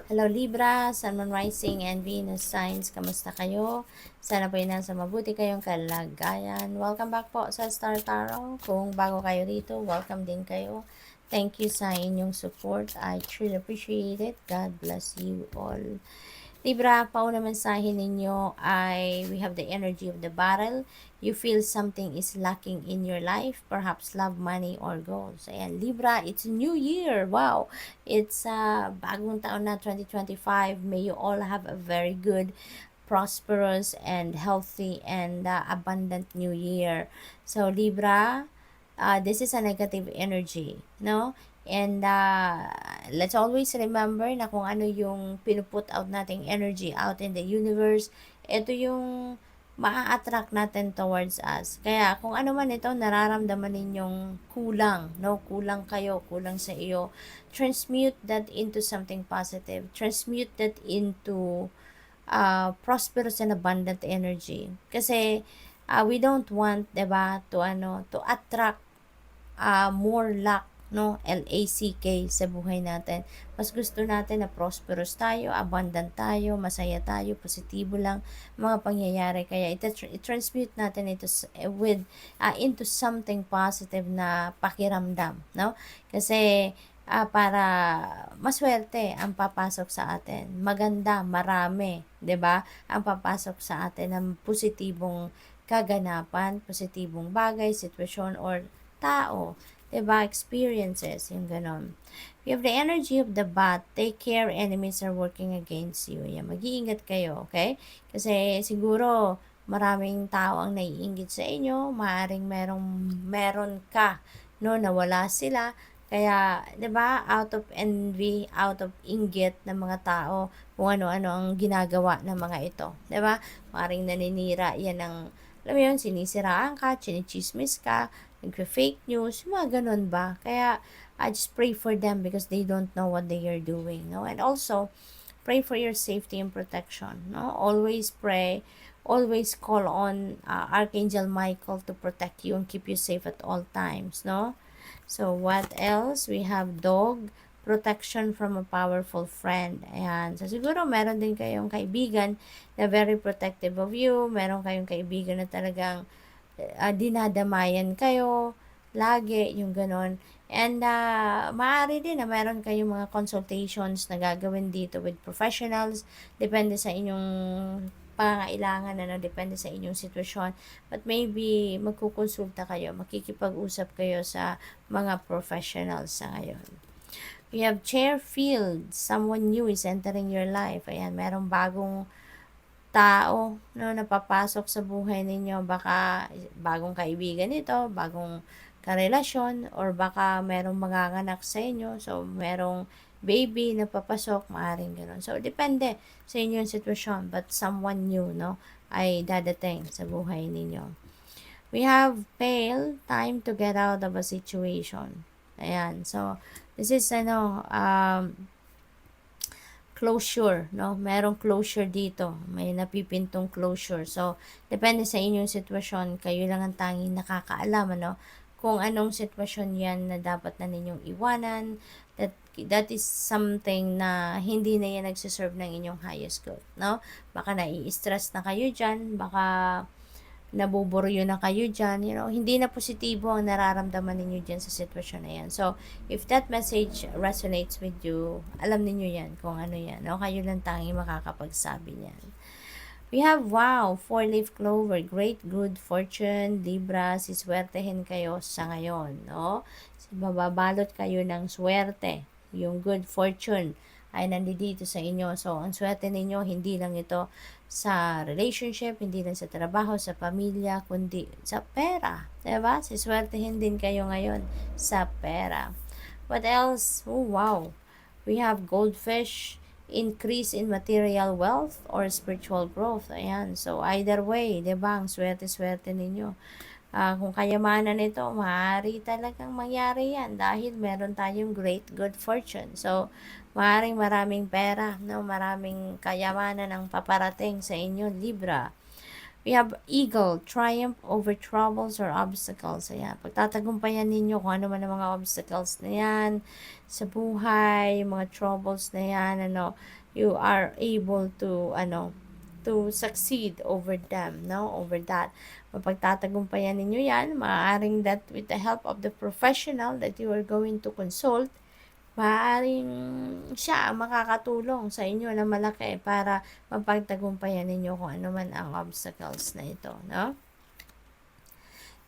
Hello Libra, Sun, Moon, Rising, and Venus signs. Kamusta kayo? Sana po nasa mabuti kayong kalagayan. Welcome back po sa Star Tarot. Kung bago kayo rito, welcome din kayo. Thank you sa inyong support. I truly appreciate it. God bless you all. Libra, pauna mensahe ninyo ay we have the energy of the battle. You feel something is lacking in your life, perhaps love, money, or goals. Ayan, Libra, it's a new year. Wow! It's bagong taon na 2025. May you all have a very good, prosperous, and healthy, and abundant new year. So, Libra, this is a negative energy, no? And let's always remember na kung ano yung pinuput out nating energy out in the universe, ito yung maa-attract natin towards us. Kaya kung ano man ito nararamdaman ninyong kulang, no? Kulang kayo, kulang sa iyo. Transmute that into something positive. Transmute that into prosperous and abundant energy. Kasi we don't want, 'di ba, to attract more luck, no? LACK sa buhay natin. Mas gusto natin na prosperous tayo, abundant tayo, masaya tayo, positibo lang mga pangyayari. Kaya i-transmute natin ito into something positive na pakiramdam, no? Kasi para maswerte ang papasok sa atin. Maganda, marami, 'di ba? Ang papasok sa atin ng positibong kaganapan, positibong bagay, sitwasyon, or tao, 'di ba? Experiences, yung ganon. You have the energy of the bat. Take care, enemies are working against you. Yan, mag-iingat kayo, okay? Kasi siguro maraming tao ang naiinggit sa inyo, maaring meron ka, no, nawala sila. Kaya, 'di ba, out of envy, out of inggit ng mga tao, kung ano-ano ang ginagawa ng mga ito, 'di ba? Maring naninira 'yan ng, alam mo yun, sinisiraan ka, chinichismis ka, nagka-fake news, mga ganun ba? Kaya, I just pray for them because they don't know what they are doing, no? And also, pray for your safety and protection, no? Always pray, always call on Archangel Michael to protect you and keep you safe at all times, no? So, what else? We have dog, protection from a powerful friend. Ayan. So, siguro meron din kayong kaibigan na very protective of you. Meron kayong kaibigan na talagang dinadamayan kayo lagi, yung ganon. And maaari din na meron kayong mga consultations na gagawin dito with professionals. Depende sa inyong pangailangan, ano, depende sa inyong sitwasyon. But maybe magkukonsulta kayo, makikipag-usap kayo sa mga professionals sa ngayon. We have Chairfield. Someone new is entering your life. Ayan, merong bagong tao, no, napapasok sa buhay ninyo. Baka bagong kaibigan ito, bagong karelasyon, or baka merong manganganak sa inyo. So, merong baby na papasok, maaaring gano'n. So, depende sa inyong sitwasyon. But someone new, no, ay dadating sa buhay ninyo. We have Pale, time to get out of a situation. Ayan. So, this is, closure, no? Merong closure dito. May napipintong closure. So, depende sa inyong sitwasyon. Kayo lang ang tanging nakakaalam, ano? Kung anong sitwasyon yan na dapat na ninyong iwanan. That is something na hindi na yan nagsiserve ng inyong highest good, no? Baka nai-stress na kayo dyan. Baka nabuburyo na kayo dyan, hindi na positibo ang nararamdaman ninyo dyan sa sitwasyon na yan. So, if that message resonates with you, alam niyo yan kung ano yan, no? Kayo lang tanging makakapagsabi niyan. We have, wow, 4-leaf clover, great good fortune, Libra, siswertehin kayo sa ngayon, no? Mababalot kayo ng swerte, yung good fortune ay nandito sa inyo. So, ang swerte ninyo, hindi lang ito sa relationship, hindi lang sa trabaho, sa pamilya, kundi sa pera. Diba? Siswertehin din kayo ngayon sa pera. What else? Oh, wow. We have goldfish, increase in material wealth or spiritual growth. Ayan. So, either way, diba? Ang swerte-swerte ninyo. Kung kayamanan ito, maaari talagang mangyari yan dahil meron tayong great good fortune. So, maraming pera, no? Maraming kayamanan ang paparating sa inyo, Libra. We have eagle, triumph over troubles or obstacles. Ayan, pagtatagumpayan ninyo kung ano man ang mga obstacles na yan sa buhay, yung mga troubles na yan, you are able to, to succeed over them, over that. Mapagtatagumpayan ninyo yan, maaaring that with the help of the professional that you are going to consult, maaaring siya ang makakatulong sa inyo na malaki para mapagtagumpayan ninyo kung ano man ang obstacles na ito, no?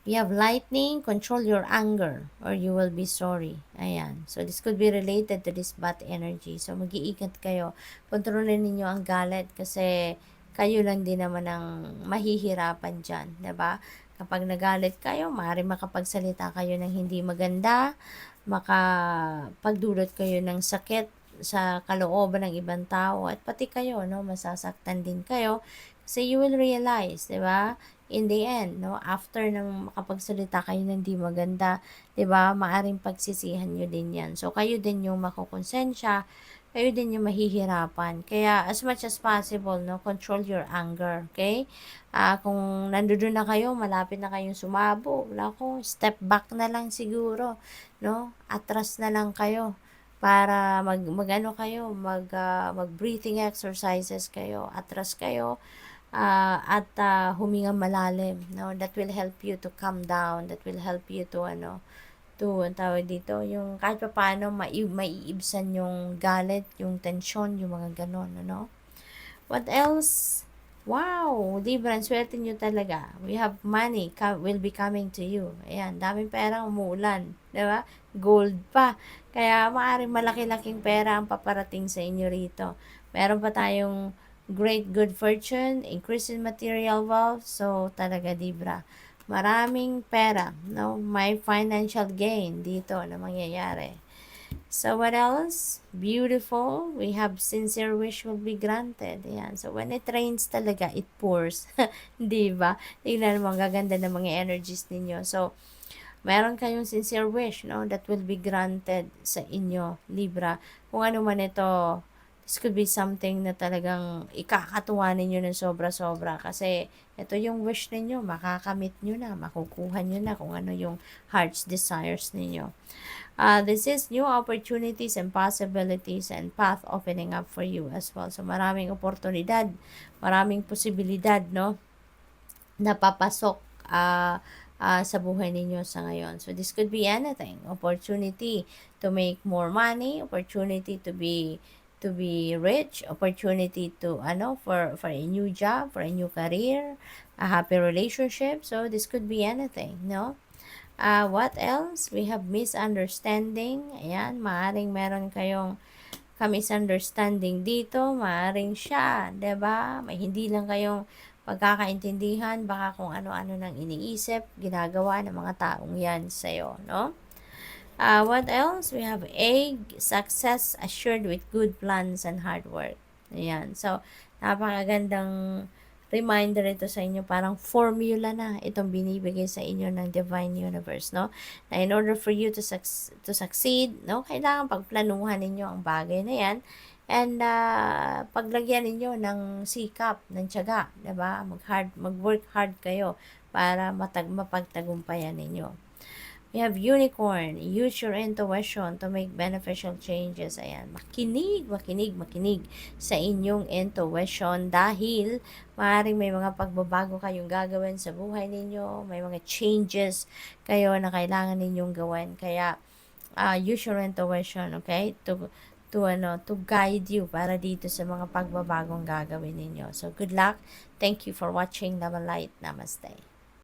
We have lightning, control your anger or you will be sorry. Ayan. So, this could be related to this bad energy. So, mag-iingat kayo. Kontrolin ninyo ang galit kasi kayo lang din naman ang mahihirapan dyan. Diba? Kapag nagalit kayo, maaaring makapagsalita kayo ng hindi maganda, makapagdulot kayo ng sakit sa kalooban ng ibang tao at pati kayo, masasaktan din kayo kasi you will realize, 'di ba? In the end, after nang makapagsalita kayo ng di maganda, 'di ba? Maaring pagsisihan niyo din 'yan. So kayo din yung makokonsensya, kayo din yung mahihirapan. Kaya as much as possible, control your anger, okay? Kung nandoon na kayo, malapit na kayong sumabo, wala ko, step back na lang siguro, Atras na lang kayo para mag breathing exercises kayo, atras kayo, at huminga malalim, that will help you to calm down, that will help you to ang tawag dito, yung kahit pa paano maiibsan yung galit, yung tension, yung mga ganon, What else? Wow, Libra, swerte nyo talaga. We have money will be coming to you. Ayan, daming pera umuulan, 'di ba? Gold pa. Kaya maaaring malaki-laking pera ang paparating sa inyo rito. Meron pa tayong great good fortune, increase in material wealth. So, talaga Libra, maraming pera, may financial gain dito na mangyayari. So, what else? Beautiful. We have sincere wish will be granted. Ayan. So, when it rains talaga, it pours. Diba? Tingnan mo, ang gaganda ng mga energies ninyo. So, meron kayong sincere wish, that will be granted sa inyo, Libra. Kung ano man ito, this could be something na talagang ikakatuwa ninyo ng sobra-sobra. Kasi, ito yung wish ninyo, makakamit nyo na, makukuha nyo na kung ano yung heart's desires ninyo. This is new opportunities and possibilities and path opening up for you as well. So, maraming oportunidad, maraming posibilidad, na papasok sa buhay ninyo sa ngayon. So, this could be anything. Opportunity to make more money, opportunity to be rich, opportunity to for a new job, for a new career, a happy relationship. So, this could be anything, what else? We have misunderstanding. Ayan, maaring meron kayong ka-misunderstanding dito. Maaring siya, 'di ba? May hindi lang kayong pagkakaintindihan. Baka kung ano-ano nang iniisip, ginagawa ng mga taong yan sa'yo, what else? We have egg, success assured with good plans and hard work. Ayan. So, napakagandang reminder ito sa inyo, parang formula na itong binibigay sa inyo ng Divine Universe, na in order for you to succeed, kailangan pagplanuhan ninyo ang bagay na yan and paglagyan ninyo ng sikap, ng tiyaga, 'di ba? Mag-work hard kayo para mapagtagumpayan ninyo. We have unicorn. Use your intuition to make beneficial changes. Ayan. Makinig sa inyong intuition dahil maaaring may mga pagbabago kayong gagawin sa buhay ninyo. May mga changes kayo na kailangan ninyong gawin. Kaya, use your intuition, okay? To guide you para dito sa mga pagbabagong gagawin ninyo. So, good luck. Thank you for watching Love and Light. Namaste.